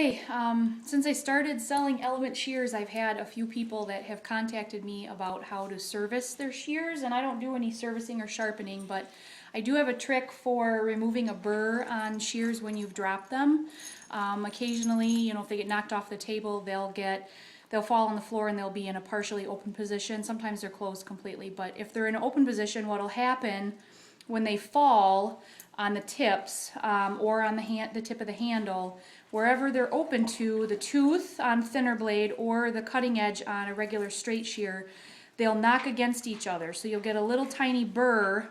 Hey, since I started selling Element shears, I've had a few people that have contacted me about how to service their shears, and I don't do any servicing or sharpening, but I do have a trick for removing a burr on shears when you've dropped them. Occasionally, if they get knocked off the table, they'll fall on the floor and they'll be in a partially open position. Sometimes they're closed completely, but if they're in an open position, what'll happen when they fall on the tips or on the tip of the handle, wherever they're open to, the tooth on thinner blade or the cutting edge on a regular straight shear, they'll knock against each other. So you'll get a little tiny burr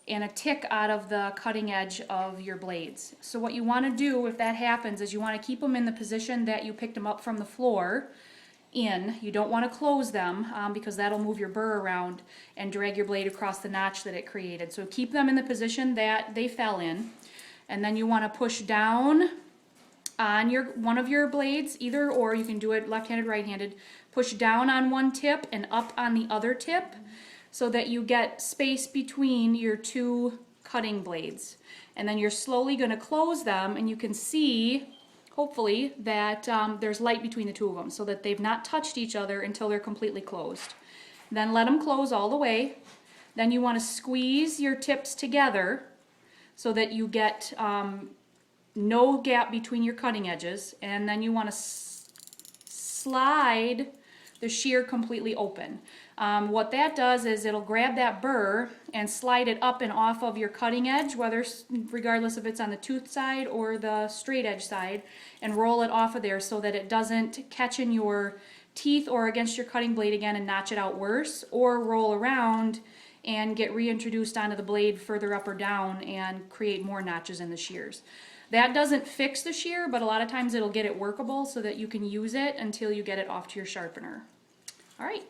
and a tick out of the cutting edge of your blades. So what you want to do if that happens is you want to keep them in the position that you picked them up from the floor. You don't want to close them because that'll move your burr around and drag your blade across the notch that it created. So keep them in the position that they fell in, and then you want to push down on one of your blades, either or. You can do it left-handed, right-handed. Push down on one tip and up on the other tip so that you get space between your two cutting blades. And then you're slowly going to close them, and you can see hopefully that there's light between the two of them so that they've not touched each other until they're completely closed. Then let them close all the way. Then you want to squeeze your tips together so that you get no gap between your cutting edges, and then you want to slide the shear completely open. What that does is it'll grab that burr and slide it up and off of your cutting edge, regardless if it's on the tooth side or the straight edge side, and roll it off of there so that it doesn't catch in your teeth or against your cutting blade again and notch it out worse, or roll around and get reintroduced onto the blade further up or down and create more notches in the shears. That doesn't fix the shear, but a lot of times it'll get it workable so that you can use it until you get it off to your sharpener. All right.